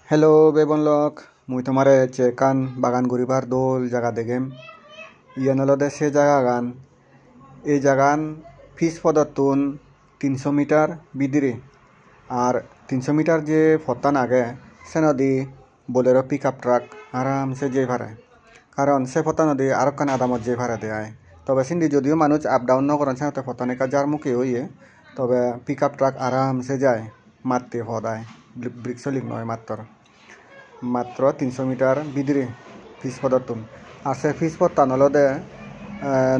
Hello bebonlok, mui tomare cekan bagan guribar dol jaga degem. Iyan olode se jaga gan. এই জাগান ফিস পদতুন 300 metre বিদিরে আর 300 metre যে ফতান আগে সে নদী Bolero pick up truck আরামসে যে ভারে কারণ সে ফতা নদী আরো কান আদামত যে ভাড়া দেয় তবে সিন্দি যদিও মানুষ আপ ডাউন নকরেন সে ফতানিকা যার মুখে হইয়ে তবে পিক আপ ট্রাক আরামসে যায় মারতে হদায় ব্রিক্সলিক নয় মাত্র 300 মিটার বিদিরে ফিস পদতুন আর সে ফিস পত্তান হলদে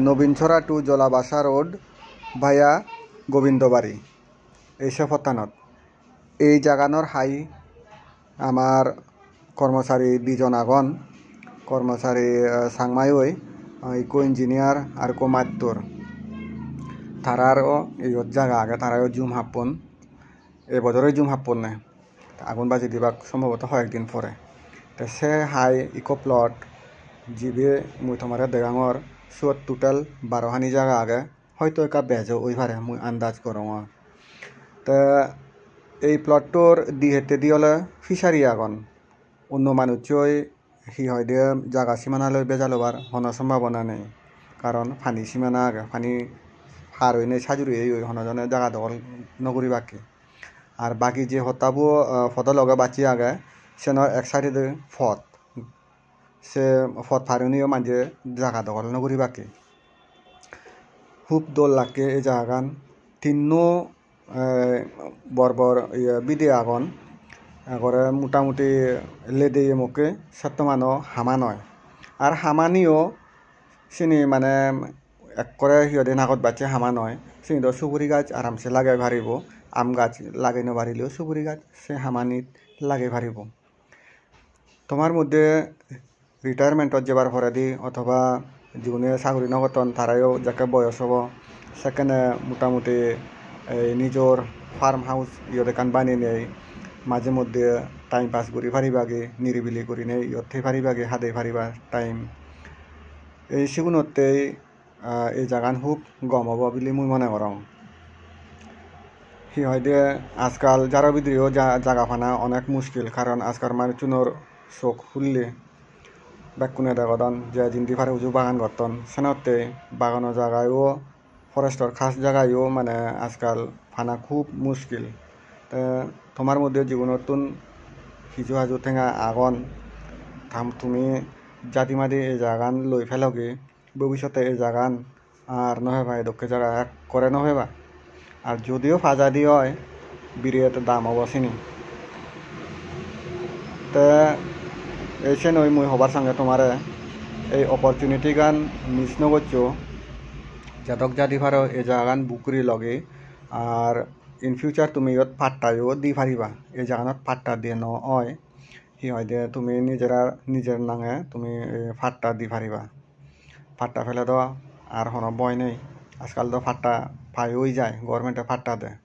নবীনছড়া টু জলাবাসা রোড ভায়া গোবিন্দবাড়ি এইসব ফতানত এই জাগানোর হাই আমার কর্মচারী দুজন আগন কর্মচারী সাংমাই ইকো ইঞ্জিনিয়ার আর কো মাত্তর তারারও এই জায়গা আগে তারাও জুম হাপ্পন এবছরই জুম হাপ্পন নে আগুন বাজি দিবাক সম্ভবত কয়েকদিন পরে তো সে হাই ইকো প্লট জিবে মুই তোমার দেগাঙর সুত টোটাল 12খানি জায়গা আগে হয়তো একা বেজো ওইভারে মুই আন্দাজ করং তা এই প্লটটোর দি হেতে দি হলে ফিশারি আগন অন্য মানুষই হি হয় দিয়ে জায়গা সীমানালৈ বেজালোবার হন সম্ভাবনা নেই কারণ ফানি সীমানা আগে ফানি হার হই নেই সাজুরি এই হনজনে জায়গা দখল নগরী বাকি আর বাকি যে হতাবো ফটো লগে বাঁচি আগে সেনর এক সাইডে ফত সে ফত ফারুনিও মাঝে জায়গা দখল নগরী বাকি খুব দোল লাগে এই জায়গান তিন্নো বরবর বিদে আগন আগরে মোটামুটি লেদে মুখে সত্যমানো হামা নয় আর হামানিও চিনি মানে এক করে সিহঁতে নাকত বাচ্চে হামা নয় চিনি তো সুপুরি গাছ আরামসে লাগাই ভারিব আম গাছ লাগাই নবারিলেও সুপুরি গাছ সে হামানিত লাগাই ভারিব তোমার মধ্যে রিটায়ারমেন্টত যাবার পরে দি অথবা জীবনে চাকরি নগতন তারাও যাকে বয়স হব সেখানে মোটামুটি এই নিজের ফার্ম হাউস ইয়তে কান বানিয়ে নেই মাঝে মধ্যে টাইম পাস করি ফারিবাগে নিরিবিলি করি নেই ইয়তে ফারিবাগে হাতে ফারিবা টাইম এই সেগুনতেই এই জাগান খুব গম হব বলে মুই মনে করং হি হয়তো আজকাল যারা বিদ্রিও জাগা ফানা অনেক মুশকিল কারণ আজকাল মানুষজনের চোখ খুললে বেকুনে দেখন যে জিন্দি ফারে উজু বাগান করতন সেনতে বাগানো জায়গায়ও ফরেস্টর খাস জায়গায়ও মানে আজকাল ফানা খুব মুশকিল তোমার মধ্যে জীবনতুন হিজু হাজু ঠেঙা আগন তুমি জাতিমাদি এই জাগান লই ফেলগে ভবিষ্যতে এই জাগান আর নহেবা এই দক্ষে জায়গা এক করে নহেবা আর যদিও ফাজা দিয়ে হয় বিরিয়াতে দাম অবসিনি তে এসে নই মুই হবার সঙ্গে তোমারে এই অপরচুনিটি গান মিস নগরছো জাতক জাতি ফারো এই জাগান বুকরি লগে আর ইন ফিউচার তুমি ইয়ত পাট্টাও দি ফারিবা এই জাগানত পাট্টা দিয়ে ন হয় হি হয় দে তুমি নিজের নাঙে তুমি ফাট্টা দি ফারিবা ফাট্টা ফেলে দেওয়া আর হন বয় নেই আজকাল তো ফাট্টা পাই হয়ে যায় গভর্নমেন্টে ফাট্টা দেয়